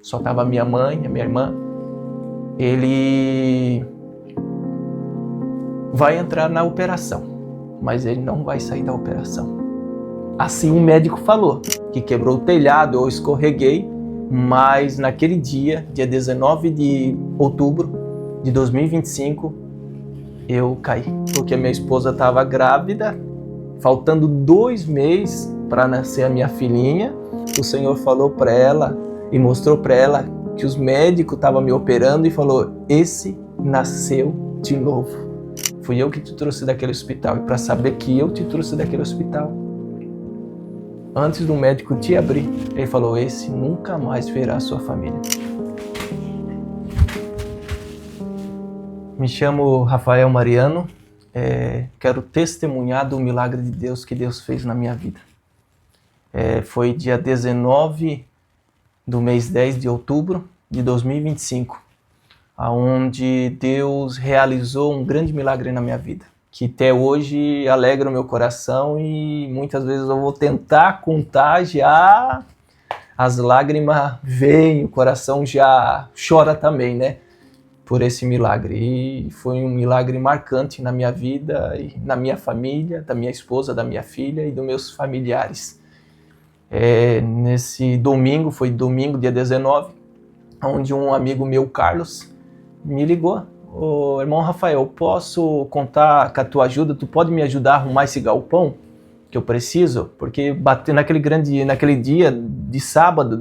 Só tava minha mãe, a minha irmã. Ele vai entrar na operação, mas ele não vai sair da operação. Assim o médico falou, que quebrou o telhado, eu escorreguei, mas naquele dia, dia 19 de outubro de 2025, eu caí. Porque minha esposa estava grávida, faltando 2 meses para nascer a minha filhinha. O Senhor falou para ela e mostrou para ela que os médicos estavam me operando e falou: esse nasceu de novo. Fui eu que te trouxe daquele hospital. E para saber que eu te trouxe daquele hospital, antes do médico te abrir, ele falou: esse nunca mais verá a sua família. Me chamo Rafael Mariano. Quero testemunhar do milagre de Deus que Deus fez na minha vida. Foi dia 19 do mês 10 de outubro de 2025, onde Deus realizou um grande milagre na minha vida, que até hoje alegra o meu coração e muitas vezes eu vou tentar contar, já as lágrimas vêm, o coração já chora também, né? Por esse milagre. E foi um milagre marcante na minha vida, e na minha família, da minha esposa, da minha filha e dos meus familiares. Nesse domingo, foi domingo, dia 19, onde um amigo meu, Carlos, me ligou: ô irmão Rafael, posso contar com a tua ajuda? Tu pode me ajudar a arrumar esse galpão que eu preciso? Porque bateu naquele dia de sábado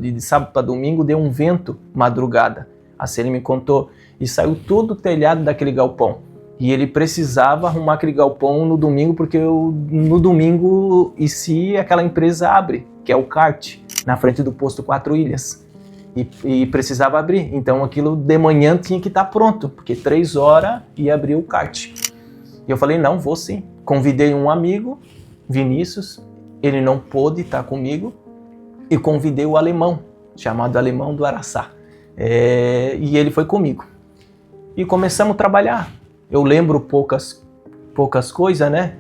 para domingo, deu um vento madrugada. Assim ele me contou, e saiu todo o telhado daquele galpão. E ele precisava arrumar aquele galpão no domingo, porque no domingo, e se aquela empresa abre, que é o kart, na frente do posto 4 Ilhas. E precisava abrir. Então aquilo de manhã tinha que estar pronto, porque 3 horas ia abrir o kart. E eu falei: não, vou sim. Convidei um amigo, Vinícius, ele não pôde estar comigo, e convidei o alemão, chamado Alemão do Araçá. E ele foi comigo. E começamos a trabalhar. Eu lembro poucas coisas, né?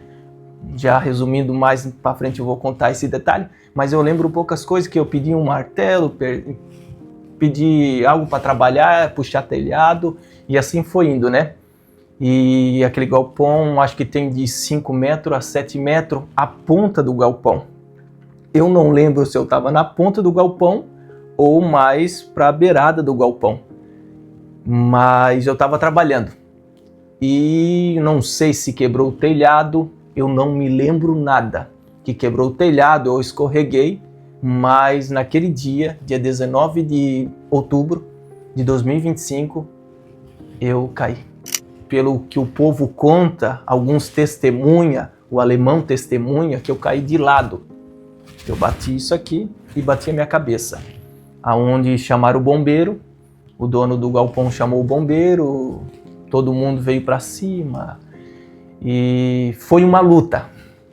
Já resumindo, mais para frente eu vou contar esse detalhe, mas eu lembro poucas coisas, que eu pedi um martelo, pedi algo para trabalhar, puxar telhado, e assim foi indo, né? E aquele galpão, acho que tem de 5 metros a 7 metros a ponta do galpão. Eu não lembro se eu estava na ponta do galpão ou mais para a beirada do galpão, mas eu estava trabalhando. E não sei se quebrou o telhado, eu não me lembro nada que quebrou o telhado, eu escorreguei, mas naquele dia, dia 19 de outubro de 2025, eu caí. Pelo que o povo conta, alguns testemunham, o alemão testemunha que eu caí de lado. Eu bati isso aqui e bati a minha cabeça. Aonde chamaram o bombeiro, o dono do galpão chamou o bombeiro, todo mundo veio para cima e foi uma luta,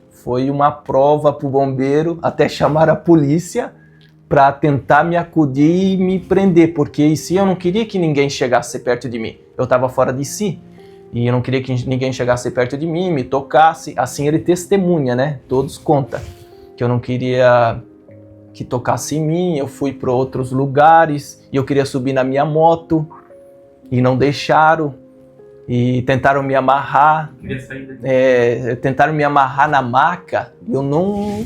foi uma prova para o bombeiro, até chamar a polícia para tentar me acudir e me prender, porque se eu não queria que ninguém chegasse perto de mim, eu estava fora de si, e eu não queria que ninguém chegasse perto de mim, me tocasse. Assim ele testemunha, né? Todos contam que eu não queria que tocasse em mim, eu fui para outros lugares e eu queria subir na minha moto e não deixaram. E tentaram me amarrar, tentaram me amarrar na maca, eu não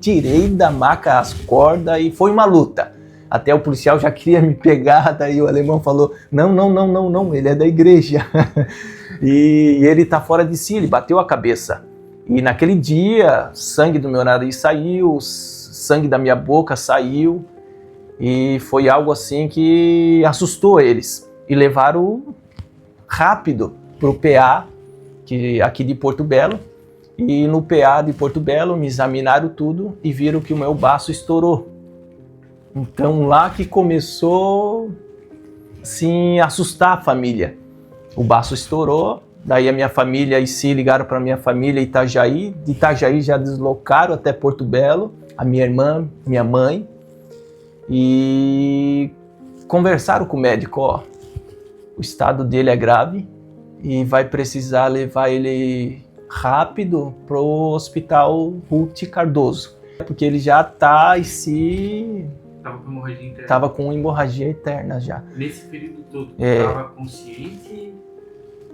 tirei da maca as cordas e foi uma luta. Até o policial já queria me pegar, daí o alemão falou: não, ele é da igreja. E ele tá fora de si, ele bateu a cabeça. E naquele dia, sangue do meu nariz saiu, sangue da minha boca saiu, e foi algo assim que assustou eles. E levaram rápido para o PA, aqui de Porto Belo, e no PA de Porto Belo me examinaram tudo e viram que o meu baço estourou. Então lá que começou assim, a assustar a família. O baço estourou, daí a minha família e se ligaram para a minha família em Itajaí, de Itajaí já deslocaram até Porto Belo, a minha irmã, minha mãe, e conversaram com o médico: ó, o estado dele é grave e vai precisar levar ele rápido para o hospital Ruth Cardoso, porque ele já está Tava com hemorragia interna. Tava com hemorragia interna já. Nesse período todo, É. tava consciente?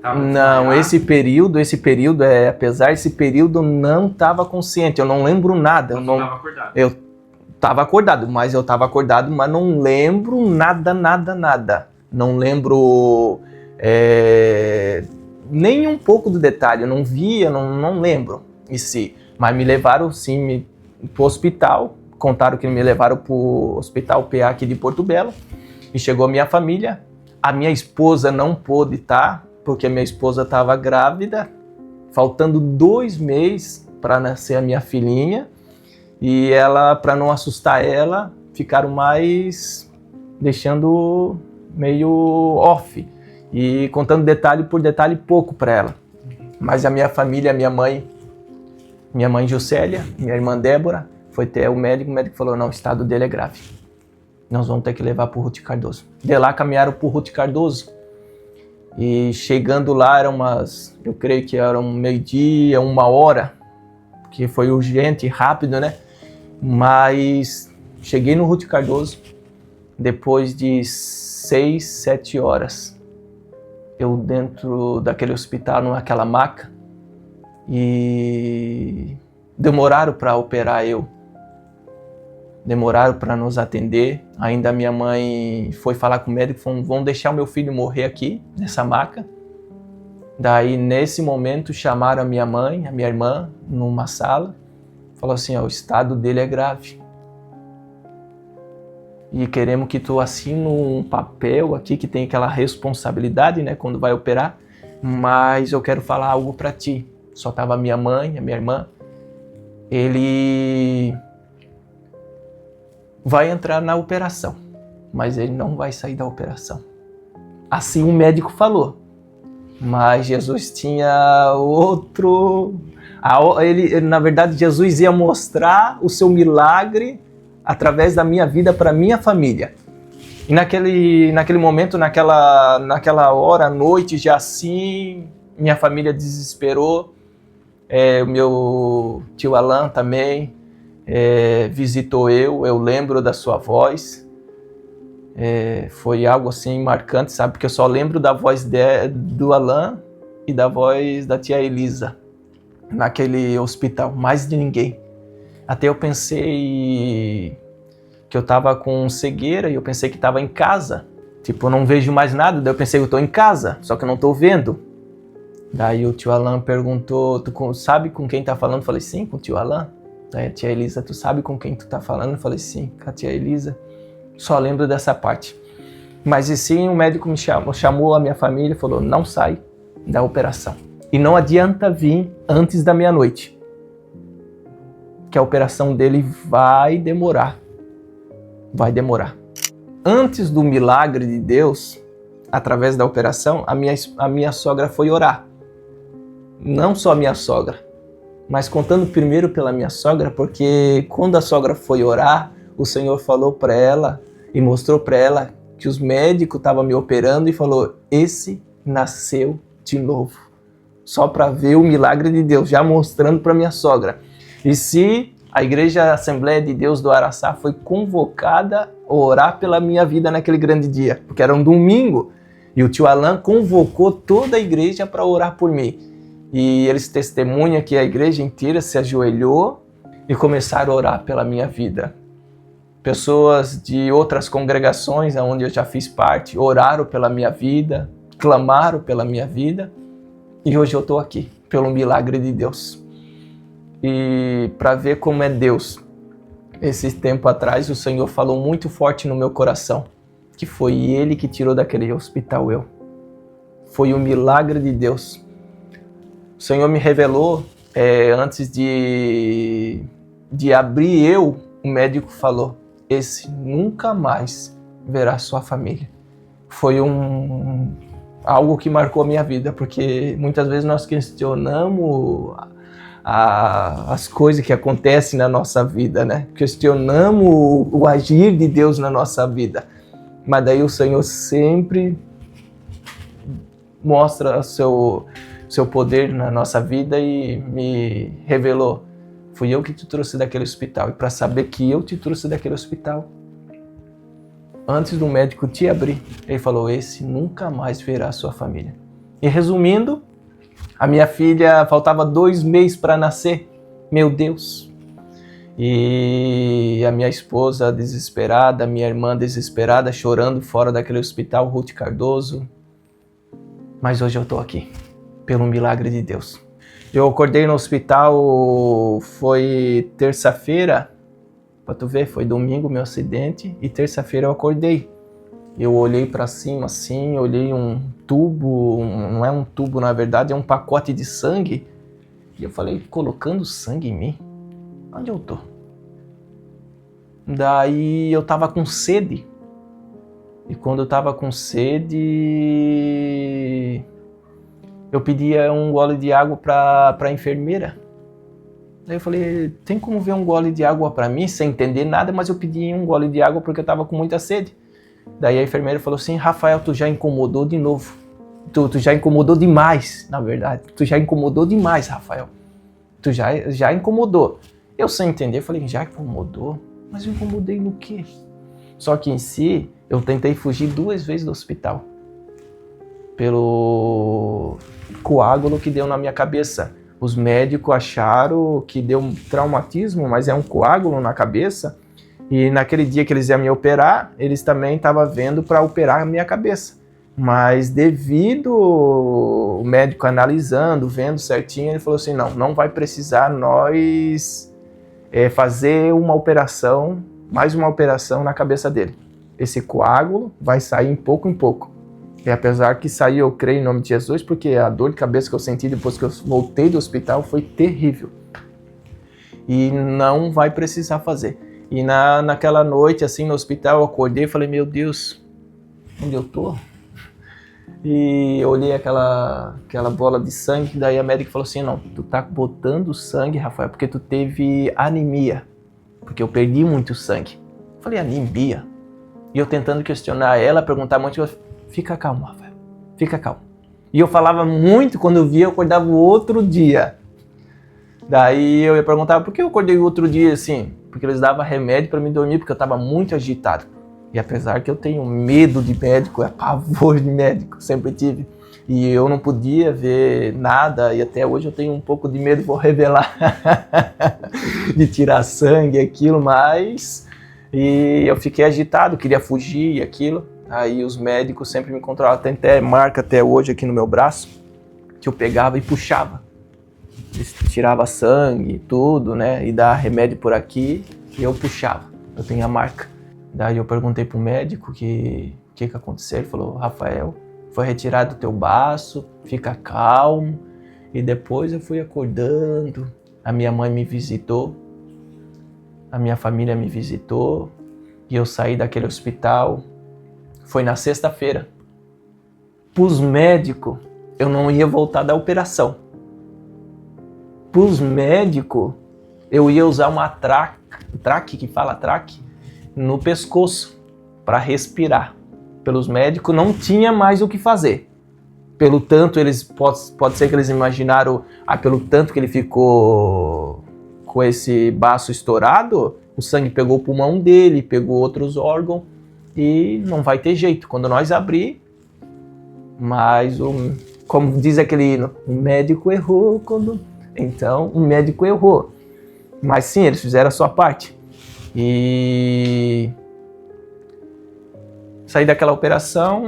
Tava Não, desmaiado? esse período, apesar desse período, não estava consciente, eu não lembro nada. Mas não tava acordado. Eu estava acordado, mas não lembro nada. Não lembro nem um pouco do detalhe, eu não via, não lembro em si. Mas me levaram sim pro hospital, contaram que me levaram pro hospital PA aqui de Porto Belo, e chegou a minha família. A minha esposa não pôde estar, porque a minha esposa estava grávida, faltando 2 meses para nascer a minha filhinha, e ela, para não assustar ela, ficaram mais deixando meio off, e contando detalhe por detalhe pouco para ela. Mas a minha família, minha mãe Juscelia, minha irmã Débora, foi até o médico falou, não, o estado dele é grave. Nós vamos ter que levar para o Ruth Cardoso. De lá caminharam para o Ruth Cardoso. E chegando lá, eu creio que era um meio-dia, 1h, que foi urgente, rápido, né? Mas cheguei no Ruth Cardoso, depois de 6, 7 horas. Eu dentro daquele hospital, naquela maca, e demoraram para operar eu. Demoraram para nos atender. Ainda minha mãe foi falar com o médico, falou, vão deixar o meu filho morrer aqui, nessa maca. Daí, nesse momento, chamaram a minha mãe, a minha irmã, numa sala. Falou assim, o estado dele é grave. E queremos que tu assine um papel aqui, que tem aquela responsabilidade, né, quando vai operar. Mas eu quero falar algo para ti. Só tava a minha mãe, a minha irmã. Ele vai entrar na operação, mas ele não vai sair da operação. Assim o médico falou, mas Jesus tinha outro... na verdade, Jesus ia mostrar o seu milagre através da minha vida para minha família. E naquele momento, naquela hora, à noite, já assim, minha família desesperou. O meu tio Alan também visitou eu lembro da sua voz. Foi algo assim marcante, sabe? Porque eu só lembro da voz do Alan e da voz da tia Elisa naquele hospital, mais de ninguém. Até eu pensei que eu estava com cegueira e eu pensei que estava em casa. Tipo, eu não vejo mais nada, daí eu pensei que eu estou em casa, só que eu não estou vendo. Daí o tio Alan perguntou, tu sabe com quem tá falando? Eu falei, sim, com o tio Alan. Daí a tia Elisa, tu sabe com quem tu tá falando? Eu falei, sim, com a tia Elisa. Só lembro dessa parte. Mas e sim, o médico me chamou a minha família e falou, não sai da operação. E não adianta vir antes da meia-noite, que a operação dele vai demorar. Vai demorar. Antes do milagre de Deus, através da operação, a minha sogra foi orar. Não só a minha sogra, mas contando primeiro pela minha sogra, porque quando a sogra foi orar, o Senhor falou para ela e mostrou para ela que os médicos estavam me operando e falou, esse nasceu de novo. Só para ver o milagre de Deus, já mostrando para minha sogra. E se a Igreja Assembleia de Deus do Araçá foi convocada a orar pela minha vida naquele grande dia, porque era um domingo, e o tio Alan convocou toda a igreja para orar por mim. E eles testemunham que a igreja inteira se ajoelhou e começaram a orar pela minha vida. Pessoas de outras congregações onde eu já fiz parte oraram pela minha vida, clamaram pela minha vida, e hoje eu estou aqui, pelo milagre de Deus. E para ver como é Deus, esse tempo atrás o Senhor falou muito forte no meu coração, que foi Ele que tirou daquele hospital eu. Foi um milagre de Deus. O Senhor me revelou, antes de abrir eu, o médico falou, esse nunca mais verá sua família. Foi algo que marcou a minha vida, porque muitas vezes nós questionamos as coisas que acontecem na nossa vida, né? Questionamos o agir de Deus na nossa vida. Mas daí o Senhor sempre mostra o seu poder na nossa vida e me revelou. Fui eu que te trouxe daquele hospital. E para saber que eu te trouxe daquele hospital, antes do médico te abrir, ele falou, esse nunca mais verá sua família. E resumindo, a minha filha faltava 2 meses para nascer. Meu Deus. E a minha esposa desesperada, a minha irmã desesperada, chorando fora daquele hospital, Ruth Cardoso. Mas hoje eu estou aqui, pelo milagre de Deus. Eu acordei no hospital, foi terça-feira, para tu ver, foi domingo meu acidente, e terça-feira eu acordei. Eu olhei para cima assim, olhei um tubo, não é um tubo na verdade, é um pacote de sangue. E eu falei, colocando sangue em mim? Onde eu tô? Daí eu tava com sede. E quando eu tava com sede, eu pedia um gole de água pra enfermeira. Daí eu falei, tem como ver um gole de água pra mim? Sem entender nada, mas eu pedi um gole de água porque eu tava com muita sede. Daí a enfermeira falou assim, Rafael, tu já incomodou de novo. Tu já incomodou demais, na verdade. Tu já incomodou demais, Rafael. Tu já incomodou. Eu sem entender, falei, já incomodou? Mas eu incomodei no quê? Só que em si, eu tentei fugir 2 vezes do hospital. Pelo coágulo que deu na minha cabeça. Os médicos acharam que deu um traumatismo, mas é um coágulo na cabeça. E naquele dia que eles iam me operar, eles também estavam vendo para operar a minha cabeça. Mas devido o médico analisando, vendo certinho, ele falou assim, não vai precisar nós fazer uma operação, mais uma operação na cabeça dele. Esse coágulo vai sair em pouco. E apesar que saiu, eu creio em nome de Jesus, porque a dor de cabeça que eu senti depois que eu voltei do hospital foi terrível. E não vai precisar fazer. E naquela noite, assim, no hospital, eu acordei e falei, meu Deus, onde eu tô? E eu olhei aquela bola de sangue, daí a médica falou assim, não, tu tá botando sangue, Rafael, porque tu teve anemia, porque eu perdi muito sangue. Eu falei, anemia? E eu tentando questionar ela, perguntar muito, fica calmo, Rafael, fica calmo. E eu falava muito, quando eu via, eu acordava o outro dia. Daí eu ia perguntar, por que eu acordei o outro dia assim? Porque eles davam remédio para me dormir, porque eu estava muito agitado. E apesar que eu tenho medo de médico, é pavor de médico, sempre tive. E eu não podia ver nada, e até hoje eu tenho um pouco de medo, vou revelar, de tirar sangue, aquilo, mas... E eu fiquei agitado, queria fugir e aquilo. Aí os médicos sempre me controlavam, tem até marca até hoje aqui no meu braço, que eu pegava e puxava. Eles tiravam sangue e tudo, né? E dava remédio por aqui e eu puxava. Eu tenho a marca. Daí eu perguntei pro médico o que aconteceu. Ele falou, Rafael, foi retirado do teu baço, fica calmo. E depois eu fui acordando. A minha mãe me visitou. A minha família me visitou. E eu saí daquele hospital. Foi na sexta-feira. Pros médicos, eu não ia voltar da operação. Pros médicos, eu ia usar uma traque, no pescoço, para respirar. Pelos médicos, não tinha mais o que fazer. Pelo tanto, pode ser que eles imaginaram, pelo tanto que ele ficou com esse baço estourado, o sangue pegou o pulmão dele, pegou outros órgãos, e não vai ter jeito. Quando nós abrir, mas como diz aquele hino, o médico errou quando... Então, o médico errou. Mas sim, eles fizeram a sua parte. E saí daquela operação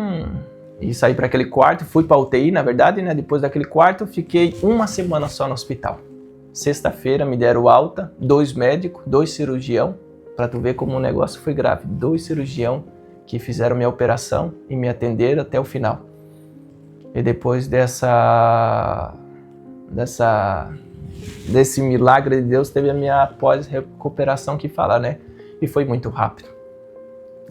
e saí para aquele quarto. Fui para a UTI, na verdade, né? Depois daquele quarto, fiquei 1 semana só no hospital. Sexta-feira me deram alta, 2 médicos, 2 cirurgião. Para tu ver como o negócio foi grave. 2 cirurgião que fizeram minha operação e me atenderam até o final. E depois desse milagre de Deus, teve a minha pós-recuperação que fala, né? E foi muito rápido.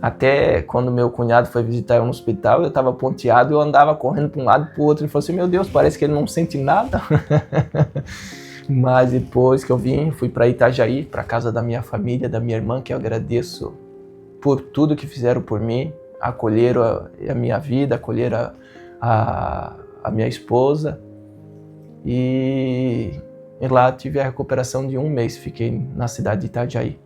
Até quando meu cunhado foi visitar eu no hospital, eu estava ponteado, eu andava correndo para um lado e para o outro. Ele falou assim, meu Deus, parece que ele não sente nada. Mas depois que eu vim, fui para Itajaí, para casa da minha família, da minha irmã, que eu agradeço por tudo que fizeram por mim. Acolheram a minha vida, acolheram a minha esposa. E lá tive a recuperação de 1 mês, fiquei na cidade de Itajaí.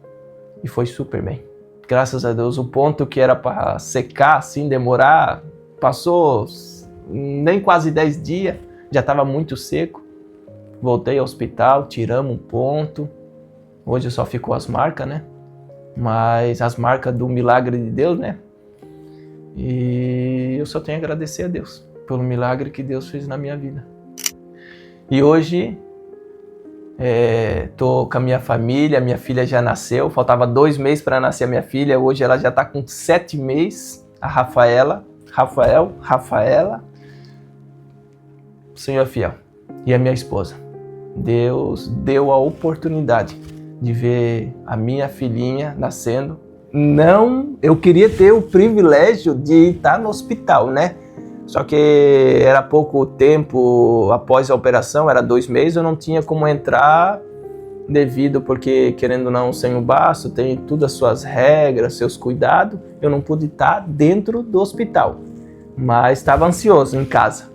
E foi super bem. graças a Deus, o ponto que era para secar, assim, demorar, passou nem quase 10 dias, já estava muito seco. Voltei ao hospital, tiramos um ponto. Hoje só ficou as marcas, né? Mas as marcas do milagre de Deus, né? E eu só tenho a agradecer a Deus pelo milagre que Deus fez na minha vida. E hoje tô com a minha família, minha filha já nasceu, faltava 2 meses para nascer a minha filha, hoje ela já está com 7 meses, a Rafaela, o Senhor é fiel, e a minha esposa. Deus deu a oportunidade de ver a minha filhinha nascendo. Não, eu queria ter o privilégio de estar no hospital, né? Só que era pouco tempo após a operação, era 2 meses, eu não tinha como entrar devido, porque querendo ou não, sem o baço, tem todas as suas regras, seus cuidados, eu não pude estar dentro do hospital, mas estava ansioso em casa.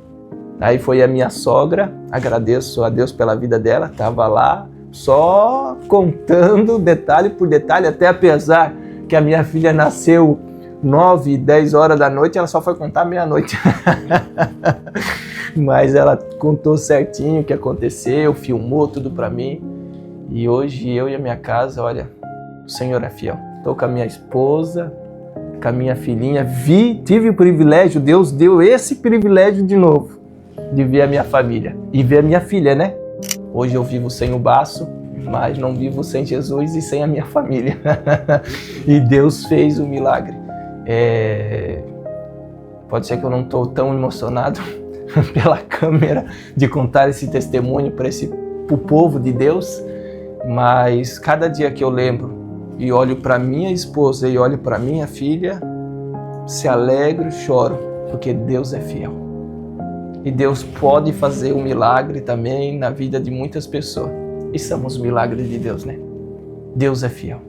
Aí foi a minha sogra, agradeço a Deus pela vida dela, estava lá só contando detalhe por detalhe, até apesar que a minha filha nasceu 9, 10 horas da noite, ela só foi contar meia-noite. Mas ela contou certinho o que aconteceu, filmou tudo pra mim. E hoje eu e a minha casa, olha, o Senhor é fiel. Estou com a minha esposa, com a minha filhinha. Tive o privilégio, Deus deu esse privilégio de novo, de ver a minha família e ver a minha filha, né? Hoje eu vivo sem o baço, mas não vivo sem Jesus e sem a minha família. E Deus fez o milagre. Pode ser que eu não estou tão emocionado pela câmera de contar esse testemunho para o povo de Deus, mas cada dia que eu lembro e olho para minha esposa e olho para minha filha, se alegro, choro, porque Deus é fiel. E Deus pode fazer um milagre também na vida de muitas pessoas. E somos milagres de Deus, né? Deus é fiel.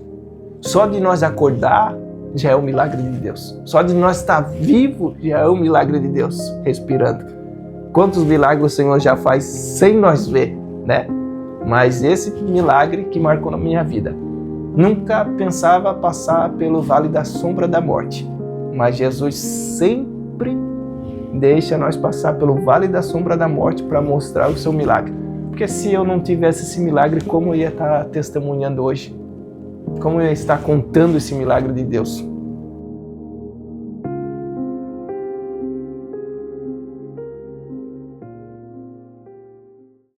Só de nós acordar já é um milagre de Deus. Só de nós estar vivo já é um milagre de Deus, respirando. Quantos milagres o Senhor já faz sem nós ver, né? Mas esse milagre que marcou na minha vida. Nunca pensava passar pelo vale da sombra da morte, mas Jesus sempre deixa nós passar pelo vale da sombra da morte para mostrar o seu milagre. Porque se eu não tivesse esse milagre, como eu ia estar testemunhando hoje? Como eu ia estar contando esse milagre de Deus?